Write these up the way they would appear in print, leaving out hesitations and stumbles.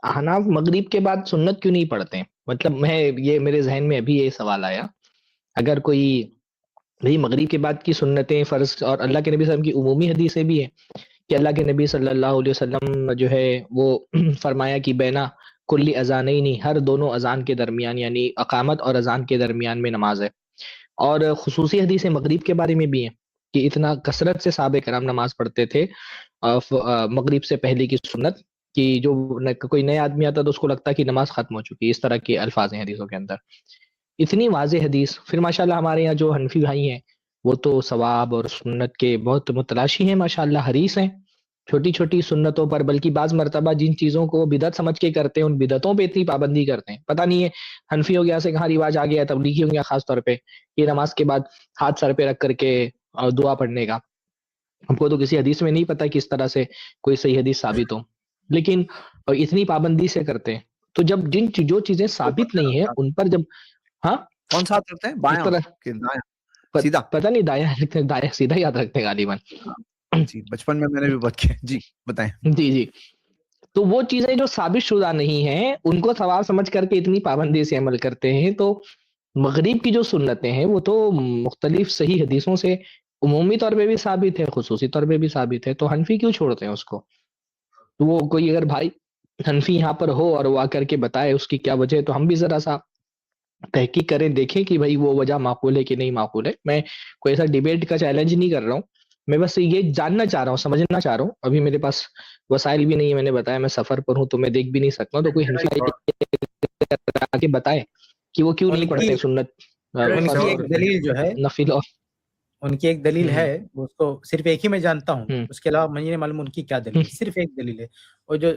احناف مغرب کے بعد سنت کیوں نہیں پڑھتے ہیں؟ مطلب یہ میرے ذہن میں ابھی یہ سوال آیا، اگر کوئی بھئی مغرب کے بعد کی سنتیں فرض، اور اللہ کے نبی صلی اللہ علیہ وسلم کی عمومی حدیثیں بھی ہیں کہ اللہ کے نبی صلی اللہ علیہ وسلم جو ہے وہ فرمایا کہ بینا کلی اذانین، ہر دونوں اذان کے درمیان، یعنی اقامت اور اذان کے درمیان میں نماز ہے. اور خصوصی حدیثیں مغرب کے بارے میں بھی ہیں کہ اتنا کثرت سے صحابہ کرام نماز پڑھتے تھے مغرب سے پہلے کی سنت، کہ جو کوئی نیا آدمی آتا تو اس کو لگتا کہ نماز ختم ہو چکی. اس طرح کے الفاظ ہیں حدیثوں کے اندر، اتنی واضح حدیث. پھر ماشاءاللہ ہمارے یہاں جو حنفی بھائی ہیں وہ تو ثواب اور سنت کے بہت متلاشی ہیں، ماشاءاللہ حریص ہیں چھوٹی چھوٹی سنتوں پر، بلکہ بعض مرتبہ جن چیزوں کو بدعت سمجھ کے کرتے ہیں ان بدعتوں پہ اتنی پابندی کرتے ہیں. پتہ نہیں ہے حنفی ہو گیا سے کہاں رواج آ گیا، تبلیغی ہو گیا خاص طور پہ یہ نماز کے بعد ہاتھ سر پہ رکھ کر کے دعا پڑھنے کا. ہم کو تو کسی حدیث میں نہیں پتا کس طرح سے کوئی صحیح حدیث ثابت ہو، لیکن اتنی پابندی سے کرتے ہیں. تو جب جو چیزیں ثابت نہیں ہیں ان پر جب ہاں کون سا ہاتھ رکھتے ہیں، بایاں کہ دایاں؟ سیدھا؟ پتہ نہیں، دایاں رکھتے ہیں، دایاں سیدھا یاد رکھتے ہیں غالباً. جی بچپن میں نے بھی بات کیا. جی بتائیں. جی جی. تو وہ چیزیں جو ثابت شدہ نہیں ہیں ان کو ثواب سمجھ کر کے اتنی پابندی سے عمل کرتے ہیں. تو مغرب کی جو سنتیں ہیں وہ تو مختلف صحیح حدیثوں سے عمومی طور پہ بھی ثابت ہے، خصوصی طور پہ بھی ثابت ہے. تو حنفی کیوں چھوڑتے ہیں اس کو؟ تو وہ کوئی اگر بھائی حنفی یہاں پر ہو اور وہ آ کر کے بتائے اس کی کیا وجہ ہے تو ہم بھی ذرا سا تحقیق کریں، دیکھیں کہ بھائی وہ وجہ معقول ہے کہ نہیں معقول ہے. میں کوئی ایسا ڈیبیٹ کا چیلنج نہیں کر رہا ہوں، میں بس یہ جاننا چاہ رہا ہوں، سمجھنا چاہ رہا ہوں. ابھی میرے پاس وسائل بھی نہیں ہے، میں نے بتایا میں سفر پر ہوں تو میں دیکھ بھی نہیں سکتا ہوں. تو کوئی حنفی آ کے بتائے کہ وہ کیوں نہیں پڑھتے سنت ان کی ایک دلیل جو ہے نفل، ان کی ایک دلیل ہے، اس کو صرف ایک ہی میں جانتا ہوں، اس کے علاوہ مجھے نہیں معلوم ان کی کیا دلیل. صرف ایک دلیل ہے، اور جو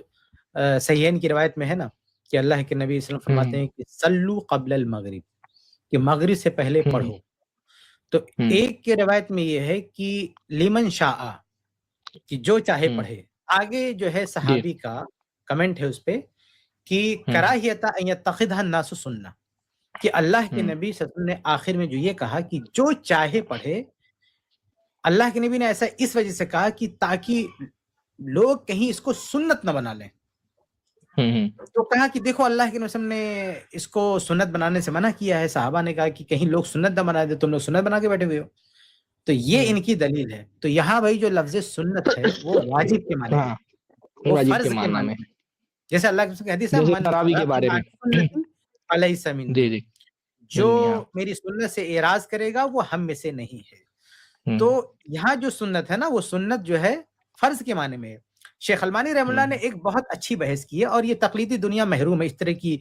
صحیحین کی روایت میں ہے نا کہ اللہ کے نبی صلی اللہ علیہ وسلم فرماتے ہیں کہ صلو قبل المغرب، کہ مغرب سے پہلے پڑھو. تو ایک کی روایت میں یہ ہے کہ لیمن شاء، کہ جو چاہے پڑھے. آگے جو ہے صحابی کا کمنٹ ہے اس پہ کہ کراہیت ان یتخذها الناس سنہ، کہ اللہ کے نبی صلی اللہ علیہ وسلم نے آخر میں جو یہ کہا کہ جو چاہے پڑھے، اللہ کے نبی نے ایسا اس وجہ سے کہا کہ تاکہ لوگ کہیں اس کو سنت نہ بنا لیں. تو کہا کہ دیکھو اللہ کے نبی نے اس کو سنت بنانے سے منع کیا ہے. صحابہ نے کہا کہ کہیں لوگ سنت نہ بنا دے، تم لوگ سنت بنا کے بیٹھے ہوئے ہو. تو یہ ان کی دلیل ہے. تو یہاں بھائی جو لفظ سنت ہے وہ واجب کے معنی میں، وہ فرض کے معنی میں. جیسے اللہ کی حدیث ہے تراویح کے بارے میں علیہ السلام، جو میری سنت سے اعراض کرے گا وہ ہم میں سے نہیں ہے. تو یہاں جو سنت ہے نا وہ سنت جو ہے فرض کے معنی میں ہے. شیخ البانی رحمہ اللہ نے ایک بہت اچھی بحث کی ہے، اور یہ تقلیدی دنیا محروم ہے اس طرح کی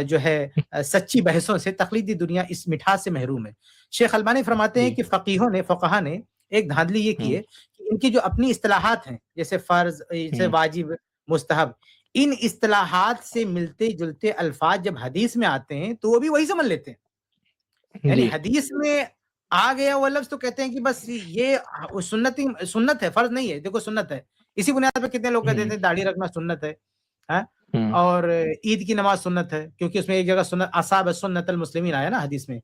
جو ہے سچی بحثوں سے. تقلیدی دنیا اس مٹھاس سے محروم ہے. شیخ البانی فرماتے ہیں کہ فقہا نے ایک دھاندلی یہ کی ہے کہ ان کی جو اپنی اصطلاحات ہیں جیسے فرض، جیسے واجب، مستحب، ان اصطلاحات سے ملتے جلتے الفاظ جب حدیث میں آتے ہیں تو وہ بھی وہی سمجھ لیتے ہیں. یعنی حدیث میں آ گیا وہ لفظ تو کہتے ہیں کہ بس یہ سنت ہے، فرض نہیں ہے. دیکھو سنت ہے، اسی بنیاد پہ کتنے لوگ کہتے ہیں داڑھی رکھنا سنت ہے، اور عید کی نماز سنت ہے، کیونکہ اس میں ایک جگہ سنت اصحاب سنت المسلمین آیا نا حدیث میں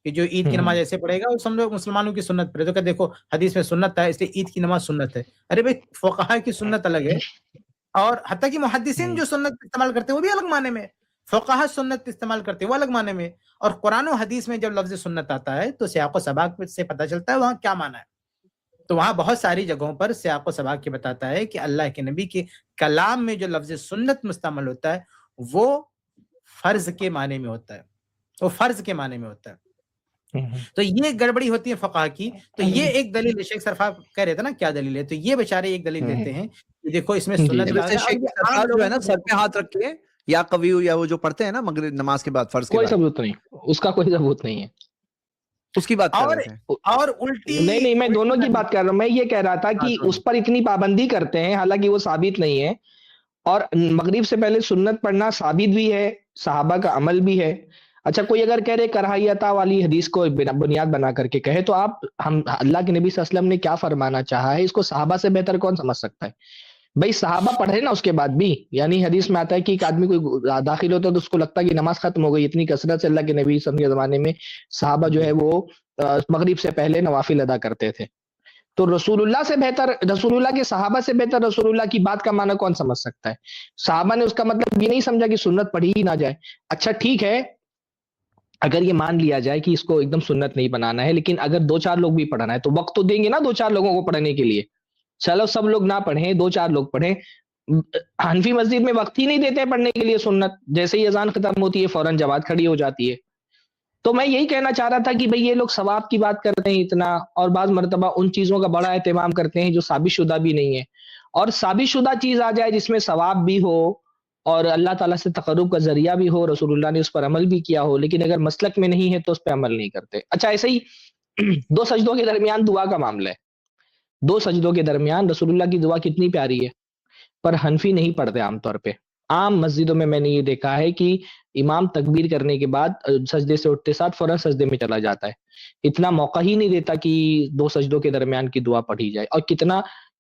کہ جو عید کی نماز ایسے پڑھے گا وہ سمجھو مسلمانوں کی سنت پڑھے. تو کہ دیکھو حدیث میں سنت ہے اس لیے عید کی نماز سنت ہے. ارے بھائی فقہا کی سنت الگ ہے، اور حتیٰ کہ محدثین جو سنت استعمال کرتے ہیں وہ بھی الگ معنی میں، فقہا سنت استعمال کرتے ہیں وہ الگ معنی میں. اور قرآن و حدیث میں جب لفظ سنت آتا ہے تو سیاق و سباق سے پتہ چلتا ہے وہاں کیا معنی ہے. تو وہاں بہت ساری جگہوں پر سیاق و سباق کے بتاتا ہے کہ اللہ کے نبی کے کلام میں جو لفظ سنت مستعمل ہوتا ہے وہ فرض کے معنی میں ہوتا ہے، وہ فرض کے معنی میں ہوتا ہے. تو یہ گڑبڑی ہوتی ہے فقہا کی. تو یہ ایک دلیل شیخ سرفراز کہہ رہے تھے نا کیا دلیل ہے، تو یہ بیچارے ایک دلیل دیتے ہیں کہ دیکھو اس میں سنت جو ہے نا سر پہ ہاتھ رکھ کے یا قوی یا وہ جو پڑھتے ہیں نا مغرب نماز کے بعد فرض کے بعد، کوئی ثبوت نہیں، اس کا کوئی ثبوت نہیں ہے. اس کی بات کر رہے تھے. اور الٹی نہیں میں دونوں کی بات کر رہا ہوں. میں یہ کہہ رہا تھا کہ اس پر اتنی پابندی کرتے ہیں حالانکہ وہ ثابت نہیں ہے، اور مغرب سے پہلے سنت پڑھنا ثابت بھی ہے، صحابہ کا عمل بھی ہے. اچھا کوئی اگر کہہ رہے کراہیتا والی حدیث کو بنیاد بنا کر کے کہے تو ہم اللہ کے نبی صلی اللہ علیہ وسلم نے کیا فرمانا چاہا ہے اس کو صحابہ سے بہتر کون سمجھ سکتا ہے؟ بھائی صحابہ پڑھے نا اس کے بعد بھی. یعنی حدیث میں آتا ہے کہ ایک آدمی کوئی داخل ہوتا ہے تو اس کو لگتا ہے کہ نماز ختم ہو گئی، اتنی کثرت سے اللہ کے نبی صلی اللہ علیہ وسلم کے زمانے میں صحابہ جو ہے وہ مغرب سے پہلے نوافل ادا کرتے تھے. تو رسول اللہ سے بہتر، رسول اللہ کے صحابہ سے بہتر رسول اللہ کی بات کا معنی کون سمجھ سکتا ہے؟ صحابہ نے اس کا مطلب یہ نہیں سمجھا کہ سنت پڑھی ہی نہ جائے. اچھا ٹھیک ہے اگر یہ مان لیا جائے کہ اس کو ایک دم سنت نہیں بنانا ہے، لیکن اگر 2-4 لوگ بھی پڑھنا ہے تو وقت تو دیں گے نا 2-4 لوگوں کو پڑھنے کے لیے. چلو سب لوگ نہ پڑھیں، 2-4 لوگ پڑھیں. حنفی مسجد میں وقت ہی نہیں دیتے پڑھنے کے لیے سنت، جیسے ہی اذان ختم ہوتی ہے فوراً جماعت کھڑی ہو جاتی ہے. تو میں یہی کہنا چاہ رہا تھا کہ بھئی یہ لوگ ثواب کی بات کرتے ہیں اتنا، اور بعض مرتبہ ان چیزوں کا بڑا اہتمام کرتے ہیں جو ثابت شدہ بھی نہیں ہے. اور ثابت شدہ چیز آ جائے جس میں ثواب بھی ہو اور اللہ تعالیٰ سے تقرب کا ذریعہ بھی ہو، رسول اللہ نے اس پر عمل بھی کیا ہو، لیکن اگر مسلک میں نہیں ہے تو اس پہ عمل نہیں کرتے. اچھا ایسے ہی 2 سجدوں کے درمیان دعا کا معاملہ ہے. 2 سجدوں کے درمیان رسول اللہ کی دعا کتنی پیاری ہے، پر حنفی نہیں پڑھتے عام طور پہ. عام مسجدوں میں نے یہ دیکھا ہے کہ امام تکبیر کرنے کے بعد سجدے سے اٹھتے ساتھ فوراً سجدے میں چلا جاتا ہے. اتنا موقع ہی نہیں دیتا کہ 2 سجدوں کے درمیان کی دعا پڑھی جائے. اور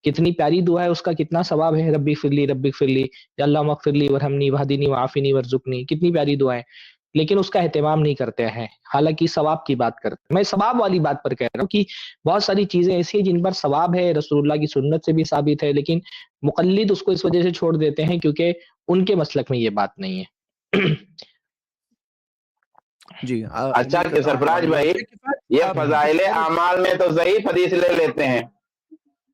کتنی پیاری دعا ہے، اس کا کتنا ثواب ہے. ربی فرلی ربی فرلی، یا اللہ مغفرلی ورحمنی وہدنی وعافنی وارزقنی، کتنی پیاری دعا ہے، لیکن اس کا اہتمام نہیں کرتے ہیں. حالانکہ ثواب کی بات کرتے ہیں. میں ثواب والی بات پر کہہ رہا ہوں کہ بہت ساری چیزیں ایسی ہیں جن پر ثواب ہے، رسول اللہ کی سنت سے بھی ثابت ہے، لیکن مقلد اس کو اس وجہ سے چھوڑ دیتے ہیں کیونکہ ان کے مسلک میں یہ بات نہیں ہے. جی اچھا کہ سرفراز بھائی یہ فضائل اعمال میں تو ضعیف حدیث لے لیتے ہیں،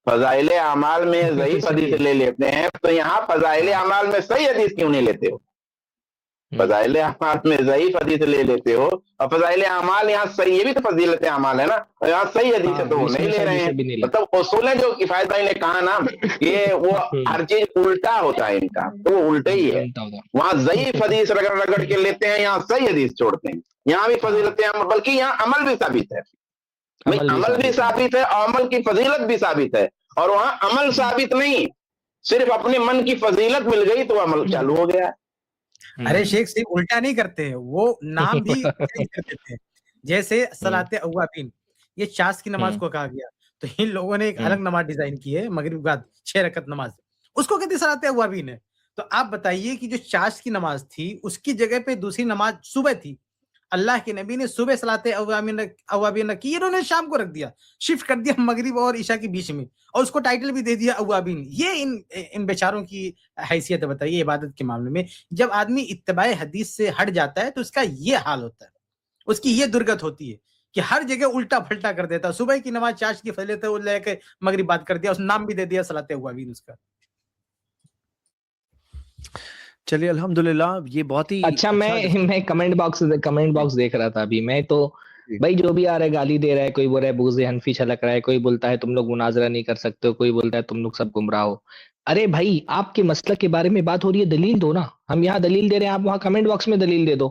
فضائل اعمال میں ضعیف حدیث لے لیتے ہیں، تو یہاں فضائل اعمال میں صحیح حدیث کیوں نہیں لیتے ہو؟ فضائل اعمال میں ضعیف حدیث لے لیتے ہو، اور فضائل اعمال یہاں صحیح، یہ بھی تو فضیلت اعمال ہے نا، یہاں صحیح حدیث ہے تو وہ نہیں لے رہے ہیں. مطلب اصول ہے جو کفایت بھائی نے کہا نا کہ وہ ہر چیز الٹا ہوتا ہے ان کا، تو وہ الٹا ہی ہے. وہاں ضعیف حدیث رگڑ رگڑ کے لیتے ہیں، یہاں صحیح حدیث چھوڑتے ہیں. یہاں بھی فضیلت عمل، بلکہ یہاں عمل بھی ثابت ہے، عمل بھی ثابت ہے اور عمل کی فضیلت بھی ثابت ہے. اور وہاں عمل ثابت نہیں، صرف اپنے من کی فضیلت مل گئی تو عمل چالو ہو گیا. ارے شیخ صرف الٹا نہیں کرتے ہیں، وہ نام بھی صحیح کر دیتے ہیں. جیسے صلاۃ اوابین، یہ چاس کی نماز کو کہا گیا، تو ان لوگوں نے ایک الگ نماز ڈیزائن کی ہے مغرب بعد 6 رکعت نماز، اس کو کہتے صلاۃ اوابین ہے. تو آپ بتائیے کہ جو چاس کی نماز تھی اس کی جگہ پہ دوسری نماز صبح تھی، اللہ کے نبی نے صبح صلاۃ اوابین کی، انہوں نے شام کو رکھ دیا، شفٹ کر دیا مغرب اور عشاء کے بیچ میں، اور اس کو ٹائٹل بھی دے دیا اوابین. یہ ان بیچاروں کی حیثیت ہے. بتائیے عبادت کے معاملے میں جب آدمی اتباع حدیث سے ہٹ جاتا ہے تو اس کا یہ حال ہوتا ہے، اس کی یہ درگت ہوتی ہے کہ ہر جگہ الٹا پھلٹا کر دیتا. صبح کی نماز چاش کی فضیلت ہے وہ لے کے مغرب بات کر دیا، اس نام بھی دے دیا صلاۃ اوابین اس کا. چلیے الحمدللہ یہ بہت ہی اچھا. میں کمنٹ باکس دیکھ رہا تھا ابھی میں تو، بھائی جو بھی آ رہا ہے گالی دے رہا ہے، کوئی بول رہا ہے بغض حنفی چھلک رہا ہے، کوئی بولتا ہے تم لوگ مناظرہ نہیں کر سکتے ہو، کوئی بولتا ہے تم لوگ سب گمراہ ہو. ارے بھائی آپ کے مسلک کے بارے میں بات ہو رہی ہے، دلیل دو نا. ہم یہاں دلیل دے رہے ہیں، آپ وہاں کمنٹ باکس میں دلیل دے دو.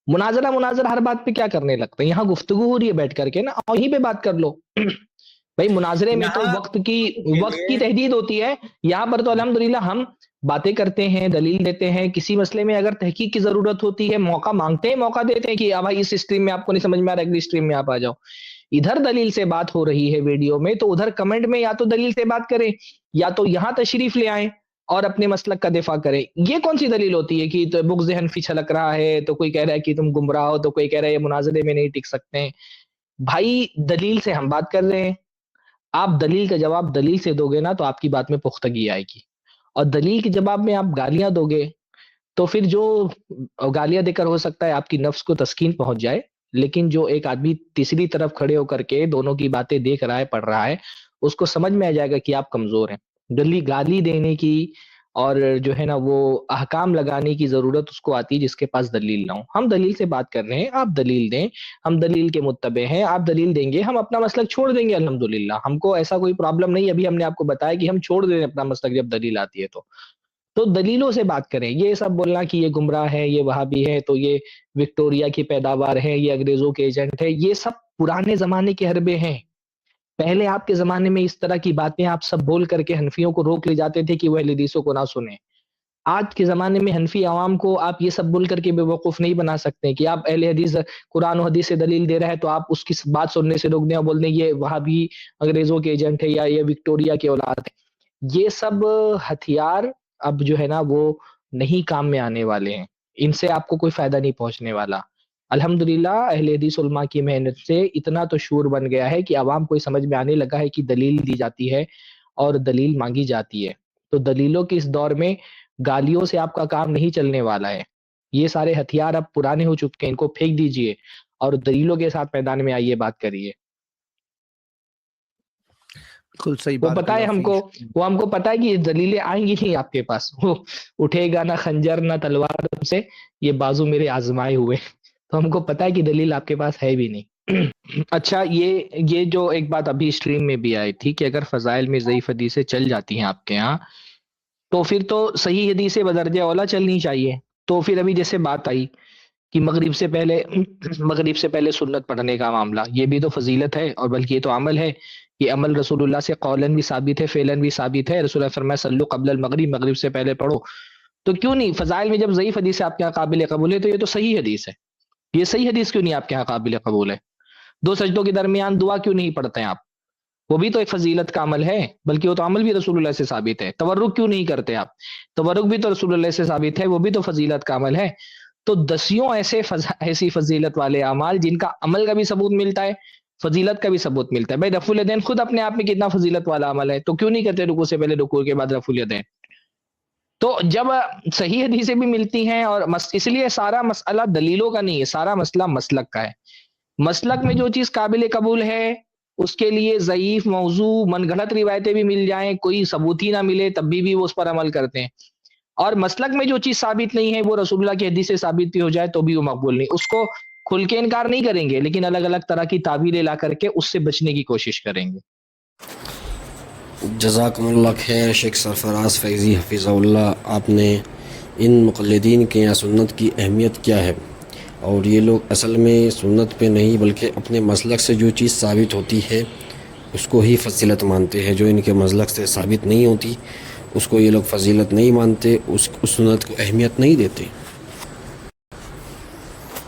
مناظرہ ہر بات پہ کیا کرنے لگتا ہے؟ یہاں گفتگو ہو رہی ہے بیٹھ کر کے نا، اور یہیں پہ بات کر لو. بھائی مناظرے میں تو وقت کی تحدید ہوتی ہے. یہاں پر تو الحمدللہ ہم باتیں کرتے ہیں، دلیل دیتے ہیں. کسی مسئلے میں اگر تحقیق کی ضرورت ہوتی ہے، موقع مانگتے ہیں، موقع دیتے ہیں کہ بھائی اس اسٹریم میں آپ کو نہیں سمجھ میں آ رہا، اگلی اسٹریم میں آپ آ جاؤ. ادھر دلیل سے بات ہو رہی ہے ویڈیو میں، تو ادھر کمنٹ میں یا تو دلیل سے بات کریں یا تو یہاں تشریف لے آئیں اور اپنے مسلک کا دفاع کریں. یہ کون سی دلیل ہوتی ہے کہ بغض حنفی چھلک رہا ہے، تو کوئی کہہ رہا ہے کہ تم گمراہ ہو، تو کوئی کہہ رہا ہے یہ مناظرے میں نہیں ٹک سکتے ہیں. بھائی دلیل سے ہم بات کر رہے ہیں، آپ دلیل کا جواب دلیل سے دو گے نا تو آپ کی بات میں پختگی آئے گی. اور دلیل کے جواب میں آپ گالیاں دو گے تو پھر جو گالیاں دے کر ہو سکتا ہے آپ کی نفس کو تسکین پہنچ جائے، لیکن جو ایک آدمی تیسری طرف کھڑے ہو کر کے دونوں کی باتیں دیکھ رہا ہے، پڑھ رہا ہے، اس کو سمجھ میں آ جائے گا کہ آپ کمزور ہیں. گالی دینے کی اور جو ہے نا وہ احکام لگانے کی ضرورت اس کو آتی ہے جس کے پاس دلیل نہ ہو. ہم دلیل سے بات کر رہے ہیں، آپ دلیل دیں، ہم دلیل کے متبع ہیں، آپ دلیل دیں گے، ہم اپنا مسلک چھوڑ دیں گے. الحمدللہ ہم کو ایسا کوئی پرابلم نہیں. ابھی ہم نے آپ کو بتایا کہ ہم چھوڑ دیں اپنا مسلک جب دلیل آتی ہے تو دلیلوں سے بات کریں. یہ سب بولنا کہ یہ گمراہ ہے، یہ وہابی ہے، تو یہ وکٹوریا کی پیداوار ہے، یہ انگریزوں کے ایجنٹ ہے، یہ سب پرانے زمانے کے حربے ہیں. پہلے آپ کے زمانے میں اس طرح کی باتیں آپ سب بول کر کے حنفیوں کو روک لے جاتے تھے کہ وہ اہل حدیثوں کو نہ سنیں. آج کے زمانے میں حنفی عوام کو آپ یہ سب بول کر کے بے وقوف نہیں بنا سکتے کہ آپ اہل حدیث قرآن و حدیث سے دلیل دے رہے ہیں تو آپ اس کی بات سننے سے روک دیں اور بول دیں یہ وہابی انگریزوں کے ایجنٹ ہے یا یہ وکٹوریا کے اولاد ہے. یہ سب ہتھیار اب جو ہے نا وہ نہیں کام میں آنے والے ہیں، ان سے آپ کو کوئی فائدہ نہیں پہنچنے والا. الحمدللہ اہل حدیث علماء کی محنت سے اتنا تو شعور بن گیا ہے کہ عوام کو سمجھ میں آنے لگا ہے کہ دلیل دی جاتی ہے اور دلیل مانگی جاتی ہے. تو دلیلوں کے اس دور میں گالیوں سے آپ کا کام نہیں چلنے والا ہے. یہ سارے ہتھیار اب پرانے ہو چکے ہیں، ان کو پھینک دیجئے اور دلیلوں کے ساتھ میدان میں آئیے، بات کریے. بالکل صحیح وہ بات. پتا ہے ہم کو پتا ہے کہ یہ دلیلیں آئیں گی نہیں آپ کے پاس. وہ اٹھے گا نہ خنجر نہ تلوار سے، یہ بازو میرے آزمائے ہوئے. تو ہم کو پتا ہے کہ دلیل آپ کے پاس ہے بھی نہیں. اچھا، یہ جو ایک بات ابھی اسٹریم میں بھی آئی تھی کہ اگر فضائل میں ضعیف حدیثیں چل جاتی ہیں آپ کے ہاں، تو پھر تو صحیح حدیثیں بدرجہ اولا چلنی چاہیے. تو پھر ابھی جیسے بات آئی کہ مغرب سے پہلے سنت پڑھنے کا معاملہ، یہ بھی تو فضیلت ہے، اور بلکہ یہ تو عمل ہے. یہ عمل رسول اللہ سے قولاً بھی ثابت ہے، فعلاً بھی ثابت ہے. رسول اللہ فرمایا صلو قبل المغرب، مغرب سے پہلے پڑھو. تو کیوں نہیں فضائل میں جب ضعیف حدیث آپ کے یہاں قابل قبول ہے تو یہ تو صحیح حدیث ہے. یہ صحیح حدیث کیوں نہیں آپ کے یہاں قابل قبول ہے؟ 2 سجدوں کے درمیان دعا کیوں نہیں پڑھتے ہیں آپ؟ وہ بھی تو ایک فضیلت کا عمل ہے، بلکہ وہ تو عمل بھی رسول اللہ سے ثابت ہے. تورک کیوں نہیں کرتے آپ؟ تورک بھی تو رسول اللہ سے ثابت ہے، وہ بھی تو فضیلت کا عمل ہے. تو دسیوں ایسی فضیلت والے اعمال جن کا عمل کا بھی ثبوت ملتا ہے، فضیلت کا بھی ثبوت ملتا ہے. بھائی رفع الیدین خود اپنے آپ میں کتنا فضیلت والا عمل ہے، تو کیوں نہیں کرتے رکوع سے پہلے، رکوع کے بعد رفع الیدین؟ تو جب صحیح حدیثیں بھی ملتی ہیں، اور اس لیے سارا مسئلہ دلیلوں کا نہیں ہے، سارا مسئلہ مسلک کا ہے. مسلک میں جو چیز قابل قبول ہے اس کے لیے ضعیف، موضوع، من گھڑت روایتیں بھی مل جائیں، کوئی ثبوت ہی نہ ملے تب بھی وہ اس پر عمل کرتے ہیں. اور مسلک میں جو چیز ثابت نہیں ہے وہ رسول اللہ کی حدیث سے ثابت بھی ہو جائے تو بھی وہ مقبول نہیں. اس کو کھل کے انکار نہیں کریں گے، لیکن الگ الگ طرح کی تعبیریں لا کر کے اس سے بچنے کی کوشش کریں گے. جزاکم اللہ خیر شیخ سرفراز فیضی حفظہ اللہ. آپ نے ان مقلدین کے یہاں سنت کی اہمیت کیا ہے، اور یہ لوگ اصل میں سنت پہ نہیں بلکہ اپنے مسلک سے جو چیز ثابت ہوتی ہے اس کو ہی فضیلت مانتے ہیں. جو ان کے مسلک سے ثابت نہیں ہوتی اس کو یہ لوگ فضیلت نہیں مانتے، اس سنت کو اہمیت نہیں دیتے.